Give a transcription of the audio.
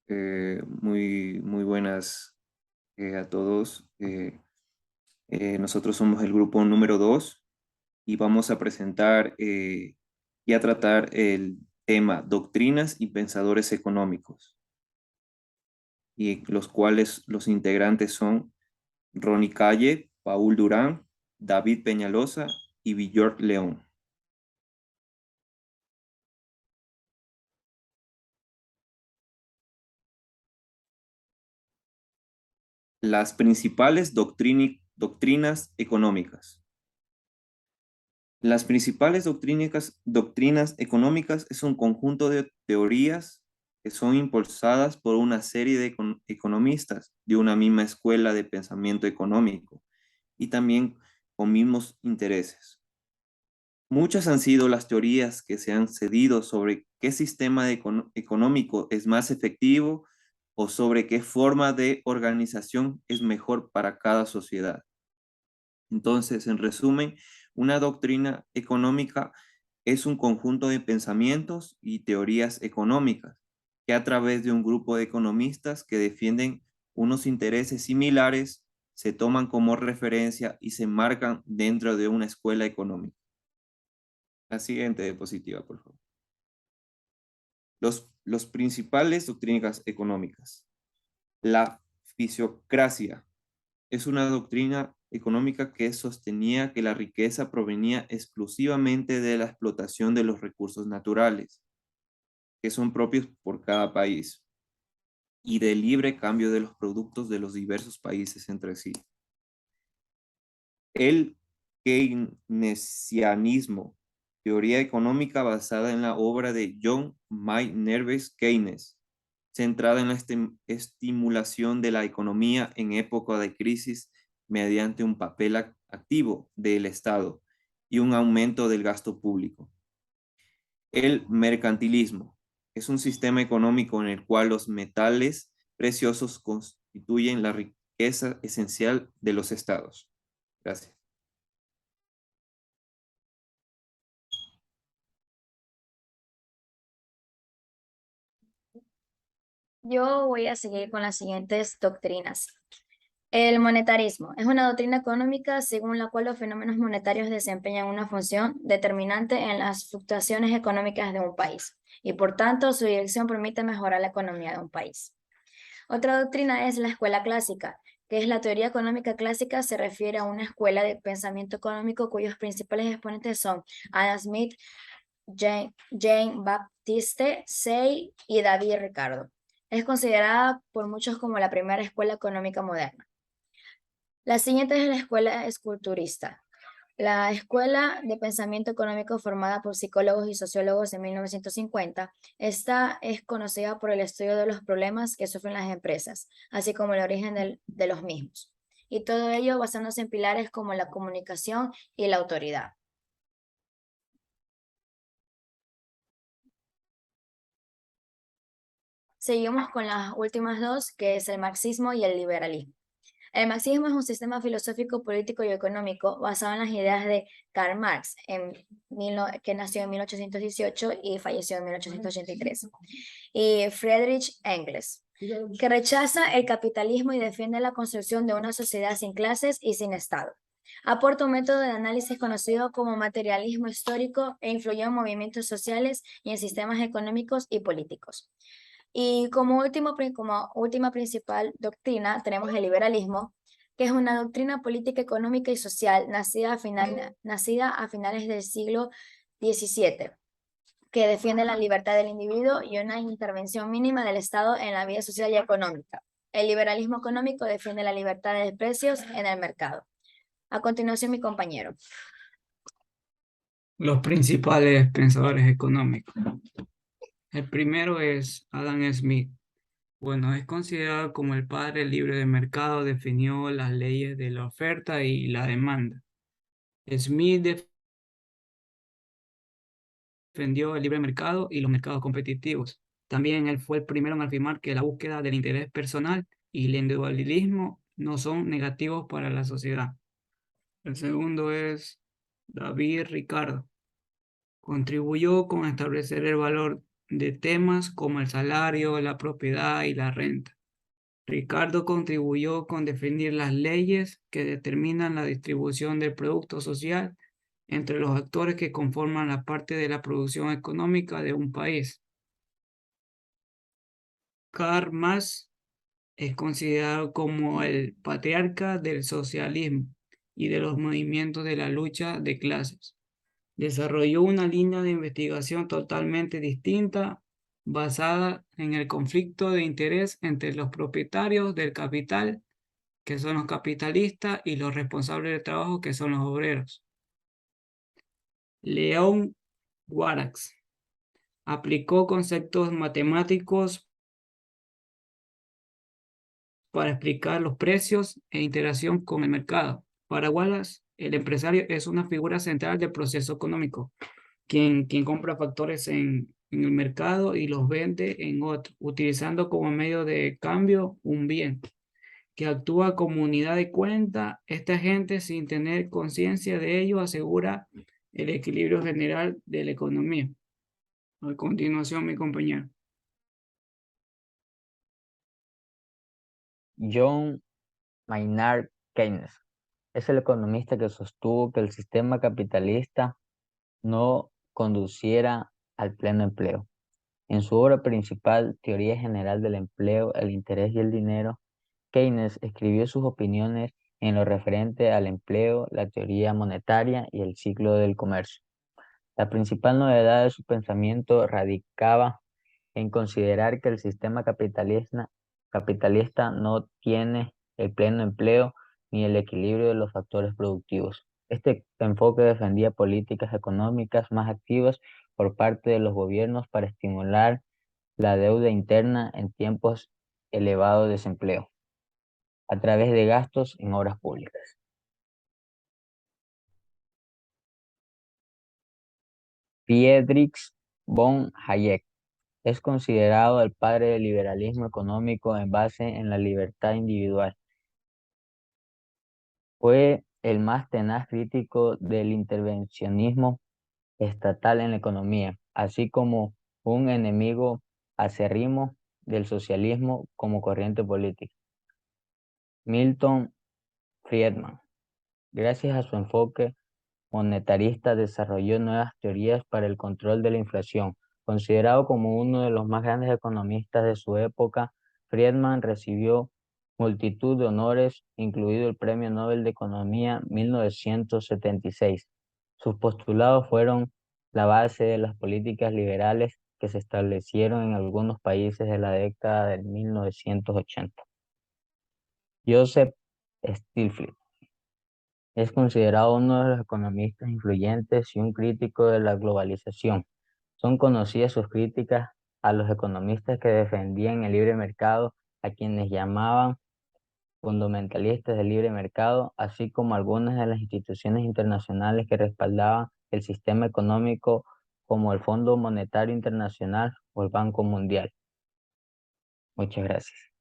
Muy buenas a todos. Nosotros somos el grupo número 2 y vamos a presentar y a tratar el tema doctrinas y pensadores económicos, y los cuales los integrantes son Ronnie Calle, Paul Durán, David Peñalosa y Villor León. Las principales doctrinas económicas. Las principales doctrinas económicas es un conjunto de teorías que son impulsadas por una serie de economistas de una misma escuela de pensamiento económico y también con mismos intereses. Muchas han sido las teorías que se han cedido sobre qué sistema económico es más efectivo o sobre qué forma de organización es mejor para cada sociedad. Entonces, en resumen, una doctrina económica es un conjunto de pensamientos y teorías económicas que a través de un grupo de economistas que defienden unos intereses similares se toman como referencia y se marcan dentro de una escuela económica. La siguiente diapositiva, por favor. Los principales doctrinas económicas. La fisiocracia es una doctrina económica que sostenía que la riqueza provenía exclusivamente de la explotación de los recursos naturales, que son propios por cada país, y del libre cambio de los productos de los diversos países entre sí. El keynesianismo, teoría económica basada en la obra de John Maynard Keynes, centrada en la estimulación de la economía en época de crisis mediante un papel activo del Estado y un aumento del gasto público. El mercantilismo es un sistema económico en el cual los metales preciosos constituyen la riqueza esencial de los estados. Gracias. Yo voy a seguir con las siguientes doctrinas. El monetarismo es una doctrina económica según la cual los fenómenos monetarios desempeñan una función determinante en las fluctuaciones económicas de un país y por tanto su dirección permite mejorar la economía de un país. Otra doctrina es la escuela clásica, que es la teoría económica clásica, se refiere a una escuela de pensamiento económico cuyos principales exponentes son Adam Smith, Jean-Baptiste Say y David Ricardo. Es considerada por muchos como la primera escuela económica moderna. La siguiente es la escuela esculturista. La escuela de pensamiento económico formada por psicólogos y sociólogos en 1950, esta es conocida por el estudio de los problemas que sufren las empresas, así como el origen de los mismos. Y todo ello basándose en pilares como la comunicación y la autoridad. Seguimos con las últimas dos, que es el marxismo y el liberalismo. El marxismo es un sistema filosófico, político y económico basado en las ideas de Karl Marx, que nació en 1818 y falleció en 1883, y Friedrich Engels, que rechaza el capitalismo y defiende la construcción de una sociedad sin clases y sin Estado. Aporta un método de análisis conocido como materialismo histórico e influyó en movimientos sociales y en sistemas económicos y políticos. Y como última principal doctrina tenemos el liberalismo, que es una doctrina política, económica y social nacida a finales del siglo XVII, que defiende la libertad del individuo y una intervención mínima del Estado en la vida social y económica. El liberalismo económico defiende la libertad de precios en el mercado. A continuación, mi compañero. Los principales pensadores económicos. El primero es Adam Smith. Bueno, es considerado como el padre libre de mercado, definió las leyes de la oferta y la demanda. Smith defendió el libre mercado y los mercados competitivos. También él fue el primero en afirmar que la búsqueda del interés personal y el individualismo no son negativos para la sociedad. El segundo es David Ricardo. Contribuyó con establecer el valor de temas como el salario, la propiedad y la renta. Ricardo contribuyó con definir las leyes que determinan la distribución del producto social entre los actores que conforman la parte de la producción económica de un país. Karl Marx es considerado como el patriarca del socialismo y de los movimientos de la lucha de clases. Desarrolló una línea de investigación totalmente distinta, basada en el conflicto de interés entre los propietarios del capital, que son los capitalistas, y los responsables del trabajo, que son los obreros. León Warax aplicó conceptos matemáticos para explicar los precios e interacción con el mercado. Para Wallace, el empresario es una figura central del proceso económico, quien compra factores en el mercado y los vende en otro, utilizando como medio de cambio un bien, que actúa como unidad de cuenta. Esta gente, sin tener conciencia de ello, asegura el equilibrio general de la economía. A continuación, mi compañero. John Maynard Keynes es el economista que sostuvo que el sistema capitalista no conduciera al pleno empleo. En su obra principal, Teoría General del Empleo, el Interés y el Dinero, Keynes escribió sus opiniones en lo referente al empleo, la teoría monetaria y el ciclo del comercio. La principal novedad de su pensamiento radicaba en considerar que el sistema capitalista no tiene el pleno empleo ni el equilibrio de los factores productivos. Este enfoque defendía políticas económicas más activas por parte de los gobiernos para estimular la deuda interna en tiempos elevados de desempleo, a través de gastos en obras públicas. Friedrich von Hayek es considerado el padre del liberalismo económico en base en la libertad individual. Fue el más tenaz crítico del intervencionismo estatal en la economía, así como un enemigo acérrimo del socialismo como corriente política. Milton Friedman, gracias a su enfoque monetarista, desarrolló nuevas teorías para el control de la inflación. Considerado como uno de los más grandes economistas de su época, Friedman recibió multitud de honores, incluido el Premio Nobel de Economía 1976. Sus postulados fueron la base de las políticas liberales que se establecieron en algunos países de la década de 1980. Joseph Stiglitz es considerado uno de los economistas influyentes y un crítico de la globalización. Son conocidas sus críticas a los economistas que defendían el libre mercado, a quienes llamaban fundamentalistas del libre mercado, así como algunas de las instituciones internacionales que respaldaban el sistema económico, como el Fondo Monetario Internacional o el Banco Mundial. Muchas gracias.